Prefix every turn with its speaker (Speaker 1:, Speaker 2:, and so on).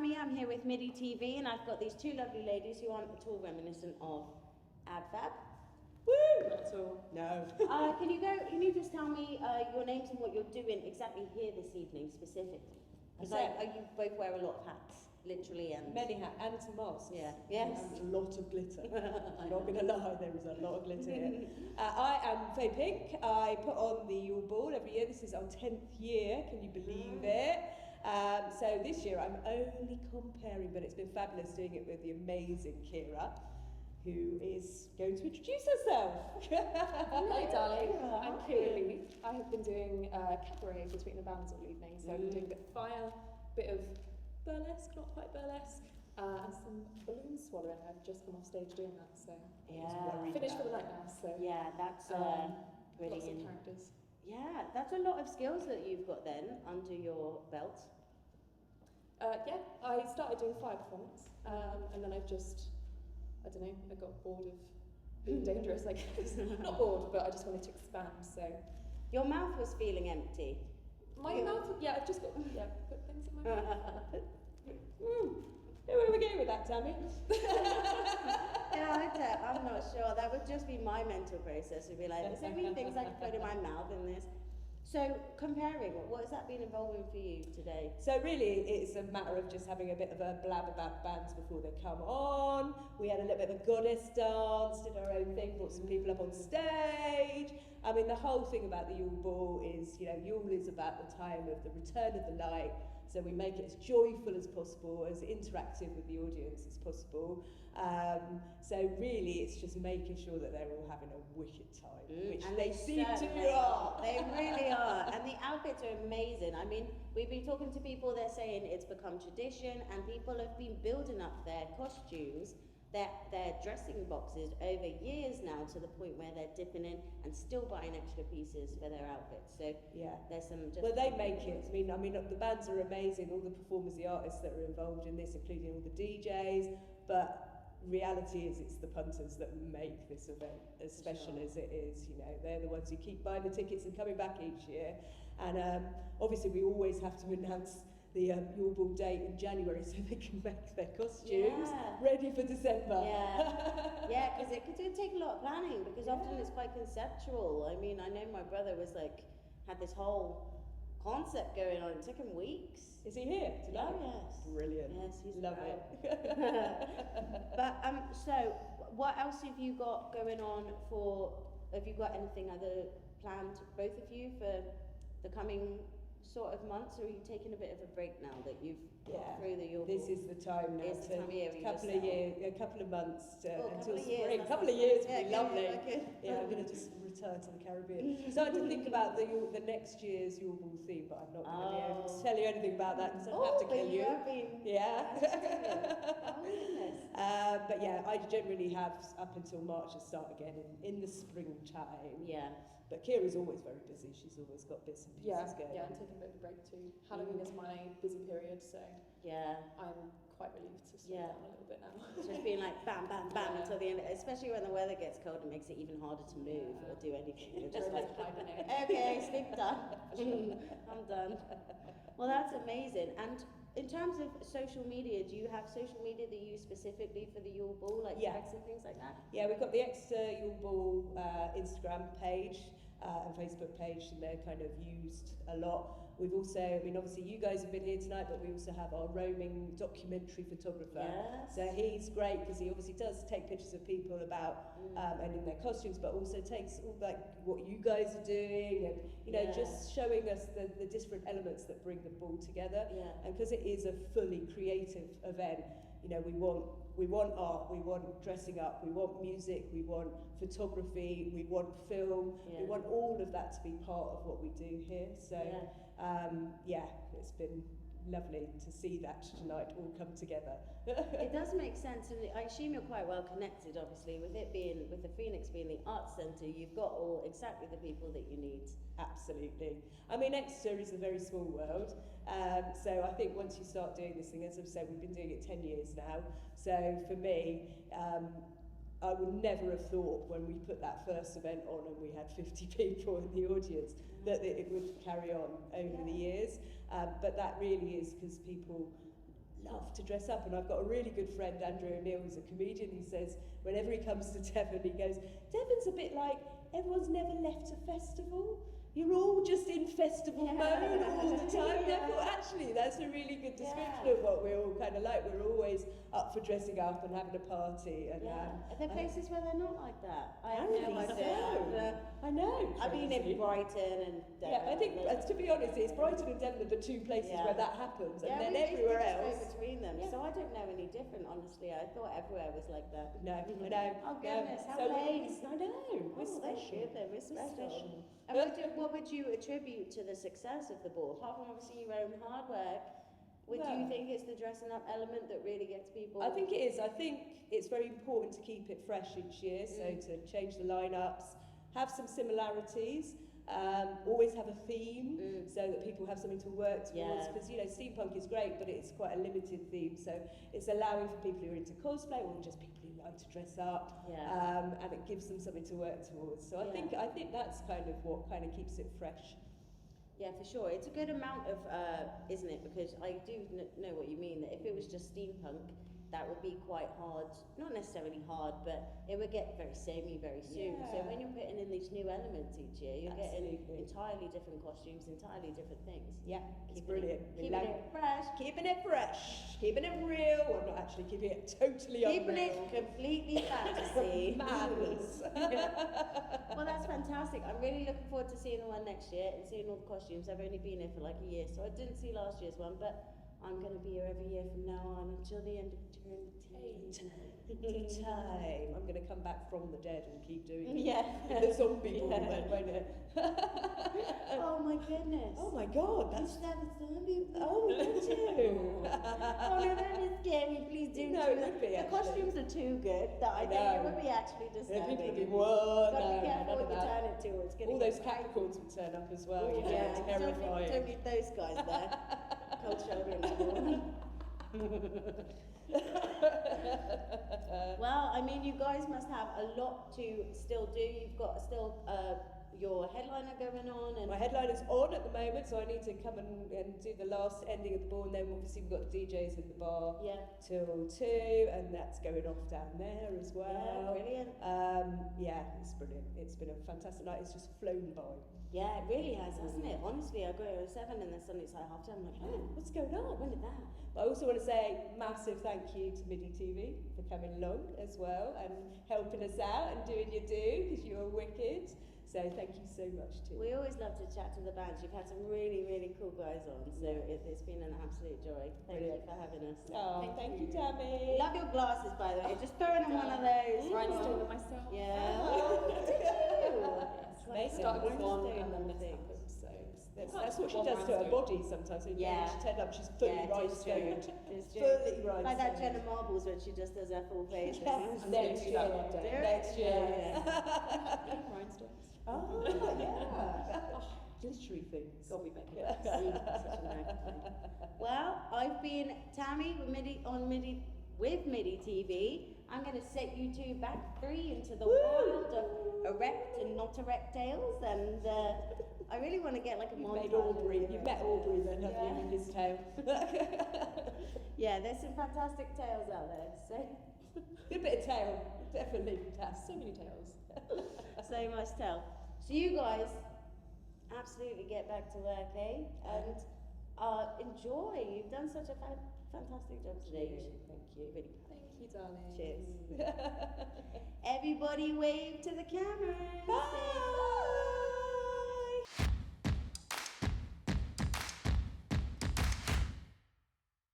Speaker 1: Tammy, I'm here with Midi TV, and I've got these two lovely ladies who aren't at all reminiscent of AbFab.
Speaker 2: Woo! Not at all. No.
Speaker 1: Can you just tell me your names and what you're doing exactly here this evening specifically? Because you both wear a lot of hats, literally, and
Speaker 2: many hats and some masks.
Speaker 1: Yeah. Yes.
Speaker 2: And a lot of glitter. I'm not going to lie, there is a lot of glitter here. I am Fey Pink. I put on the Yule Ball every year. This is our 10th year. Can you believe it? So this year I'm only comparing, but it's been fabulous doing it with the amazing Kiara, who is going to introduce herself.
Speaker 3: Hi darling, I'm Leigh. I have been doing cabaret between the bands all evening, so I've been doing a bit of fire, bit of burlesque, not quite burlesque, and some balloon swallowing. I've just come off stage doing that, so finished for the night now. So
Speaker 1: yeah, that's
Speaker 3: lots of characters.
Speaker 1: Yeah, that's a lot of skills that you've got then under your belt.
Speaker 3: Yeah, I started doing fire performance, and then I've just, I don't know, I got bored of being dangerous, I guess. Not bored, but I just wanted to expand, so.
Speaker 1: Your mouth was feeling empty.
Speaker 3: My mouth, yeah, I've just got, put things in my mouth.
Speaker 2: Where are we going with that, Tammy?
Speaker 1: I'm not sure. That would just be my mental process. Would be like, there's so many things I could put in my mouth in this. So, comparing, what has that been involving for you today?
Speaker 2: So really, it's a matter of just having a bit of a blab about bands before they come on. We had a little bit of a goddess dance, did our own thing, brought some people up on stage. I mean, the whole thing about the Yule Ball is, Yule is about the time of the return of the night. So we make it as joyful as possible, as interactive with the audience as possible. So really, it's just making sure that they're all having a wicked time, which
Speaker 1: and
Speaker 2: they seem to are.
Speaker 1: They really are. And the outfits are amazing. I mean, we've been talking to people, they're saying it's become tradition, and people have been building up their costumes, their dressing boxes over years now, to the point where they're dipping in and still buying extra pieces for their outfits. So
Speaker 2: yeah,
Speaker 1: there's some.
Speaker 2: Well, they make it. I mean, the bands are amazing. All the performers, the artists that are involved in this, including all the DJs. But reality is, it's the punters that make this event as special as it is. They're the ones who keep buying the tickets and coming back each year. And obviously, we always have to announce the Yule Ball date in January so they can make their costumes ready for December.
Speaker 1: Yeah, because it could take a lot of planning, because often it's quite conceptual. I mean, I know my brother had this whole concept going on. It took him weeks.
Speaker 2: Is he here today?
Speaker 1: Oh, yes.
Speaker 2: Brilliant.
Speaker 1: Yes, he's
Speaker 2: Love it.
Speaker 1: But so what else have you got going on have you got anything other planned, both of you, for the coming sort of months, or are you taking a bit of a break now that you've got through the Yule Ball?
Speaker 2: This is the time now.
Speaker 1: It's the time of year
Speaker 2: a couple of months until spring. A couple of years would be lovely. Yeah, I'm going to just return to the Caribbean. So I had to think about the next year's Yule Ball theme, but I'm not going to be able to tell you anything about that because I'd have to kill you. But yeah, I generally have up until March and start again in the springtime.
Speaker 1: Yeah.
Speaker 2: But Kiara's always very busy. She's always got bits and pieces going.
Speaker 3: Yeah, I'm taking a bit of a break too. Halloween is my busy period, so I'm quite relieved to slow down a little bit now.
Speaker 1: Just being like bam, bam, bam until the end. Especially when the weather gets cold, it makes it even harder to move or do anything. You're just like, okay, sleep done. I'm done. Well, that's amazing. And in terms of social media, do you have social media that you use specifically for the Yule Ball, like tags and things like that?
Speaker 2: Yeah, we've got the Exeter Yule Ball Instagram page and Facebook page, and they're kind of used a lot. We've also, obviously you guys have been here tonight, but we also have our roaming documentary photographer.
Speaker 1: Yes.
Speaker 2: So he's great because he obviously does take pictures of people about and in their costumes, but also takes all like what you guys are doing and just showing us the different elements that bring the ball together.
Speaker 1: Yeah.
Speaker 2: And because it is a fully creative event, we want art, we want dressing up, we want music, we want photography, we want film, we want all of that to be part of what we do here. So it's been lovely to see that tonight all come together.
Speaker 1: It does make sense, and I assume you're quite well connected, obviously, with the Phoenix being the arts centre. You've got exactly the people that you need.
Speaker 2: Absolutely. Exeter is a very small world, so I think once you start doing this thing, as I've said, we've been doing it 10 years now, so for me, I would never have thought when we put that first event on and we had 50 people in the audience that it would carry on over the years, but that really is because people love to dress up, and I've got a really good friend, Andrew O'Neill, who's a comedian. He says whenever he comes to Devon, he goes, Devon's a bit like everyone's never left a festival. You're all just in festival mode all the time. And I thought, actually, that's a really good description of what we're all kind of like. We're always up for dressing up and having a party. And,
Speaker 1: Are there places where they're not like that? I have
Speaker 2: Apparently
Speaker 1: no idea.
Speaker 2: I know.
Speaker 1: I mean, in Brighton and Devon.
Speaker 2: Yeah, I think, to be honest, it's Brighton and Devon are the two places where that happens, and then everywhere else.
Speaker 1: Between them, so I don't know any different. Honestly, I thought everywhere was like that.
Speaker 2: No, I know.
Speaker 1: Oh goodness, how
Speaker 2: so
Speaker 1: late!
Speaker 2: I know. We're special.
Speaker 1: We're special. And what would you attribute to the success of the ball? Apart from obviously your own hard work, do you think it's the dressing up element that really gets people?
Speaker 2: I think it is. I think it's very important to keep it fresh each year, so to change the lineups, have some similarities, always have a theme so that people have something to work towards, because you know steampunk is great, but it's quite a limited theme, so it's allowing for people who are into cosplay or just people who like to dress up, and it gives them something to work towards. So I think that's kind of what kind of keeps it fresh.
Speaker 1: Yeah, for sure. It's a good amount of, isn't it? Because I do know what you mean, that if it was just steampunk, that would be quite hard. Not necessarily hard, but it would get very samey very soon. So when you're putting in these new elements each year, you're getting entirely different costumes, entirely different things.
Speaker 2: Yeah, it's brilliant.
Speaker 1: Keeping it fresh.
Speaker 2: Keeping it fresh. Keeping it real. Or not actually keeping it totally
Speaker 1: Keeping
Speaker 2: unreal.
Speaker 1: it completely fantasy.
Speaker 2: Madness.
Speaker 1: Well, that's fantastic. I'm really looking forward to seeing the one next year and seeing all the costumes. I've only been here for like a year, so I didn't see last year's one, but I'm going to be here every year from now on until the end of eternity.
Speaker 2: Time. I'm going to come back from the dead and keep doing it.
Speaker 1: Yeah.
Speaker 2: The zombie ball then, won't it?
Speaker 1: Oh my goodness.
Speaker 2: Oh my god,
Speaker 1: You
Speaker 2: that's...
Speaker 1: should have a zombie.
Speaker 2: Oh, me too.
Speaker 1: Oh no, that is scary. Please do.
Speaker 2: No, it would be,
Speaker 1: The
Speaker 2: actually.
Speaker 1: costumes are too good that I think it would be actually
Speaker 2: Yeah,
Speaker 1: disturbing.
Speaker 2: people would be, whoa,
Speaker 1: Got to
Speaker 2: no,
Speaker 1: be careful
Speaker 2: none
Speaker 1: what
Speaker 2: of
Speaker 1: you
Speaker 2: that.
Speaker 1: turn it to. It's gonna
Speaker 2: All
Speaker 1: get
Speaker 2: those
Speaker 1: crazy.
Speaker 2: Capricorns would turn up as well, you know,
Speaker 1: Yeah,
Speaker 2: terrifying.
Speaker 1: don't need those guys there. Cold shoulder anymore. Well, I mean, you guys must have a lot to still do. You've got still your headliner going on, and
Speaker 2: My headliner's on at the moment, so I need to come and do the last ending of the ball, and then obviously we've got the DJs in the bar till 2, and that's going off down there as well.
Speaker 1: Yeah, brilliant.
Speaker 2: Yeah, it's brilliant. It's been a fantastic night. It's just flown by.
Speaker 1: Yeah, it really has, hasn't it? Honestly, I go at 7 and then suddenly it's like half 10. I'm like, oh,
Speaker 2: What's going on?
Speaker 1: when did that?
Speaker 2: But I also want to say massive thank you to Midi TV for coming along as well and helping us out and doing your do, because you are wicked. So thank you so much too.
Speaker 1: We always love to chat to the bands. You've had some really, really cool guys on, so it's been an absolute joy. Thank you for having us.
Speaker 2: Oh, thank you, Tammy.
Speaker 1: Love your glasses, by the way. Just throwing in one of those.
Speaker 3: Rhinestone them myself.
Speaker 1: Yeah.
Speaker 2: Amazing.
Speaker 3: Started with one
Speaker 1: Rhinestone
Speaker 3: and then this
Speaker 1: thing.
Speaker 3: happened, so
Speaker 2: That's what she does to her body sometimes. So
Speaker 1: Yeah.
Speaker 2: She turned up, she's fully rhinestoned.
Speaker 1: It's true.
Speaker 2: Fully rhinestoned.
Speaker 1: Like that Jenna Marbles when she just does her full face.
Speaker 2: Yes.
Speaker 3: Next year. One day.
Speaker 2: Next year.
Speaker 3: Rhinestones.
Speaker 2: Oh, yeah. Glittery things.
Speaker 3: God, we make it.
Speaker 1: Such a nice thing. Well, I've been Tammy with Midi with Midi TV. I'm going to set you two back free into the world of erect and not erect tales, and I really want to get like a montage.
Speaker 2: You've met Aubrey then, haven't you, in his tale?
Speaker 1: Yeah, there's some fantastic tales out there. So
Speaker 2: Good bit of tale, definitely fantastic.
Speaker 3: So many tales.
Speaker 1: so much tell. So you guys absolutely get back to work, eh? And enjoy. You've done such a fantastic job today.
Speaker 2: Thank you.
Speaker 1: Really.
Speaker 3: Thank you, darling.
Speaker 1: Cheers. Everybody wave to the camera.
Speaker 2: Bye.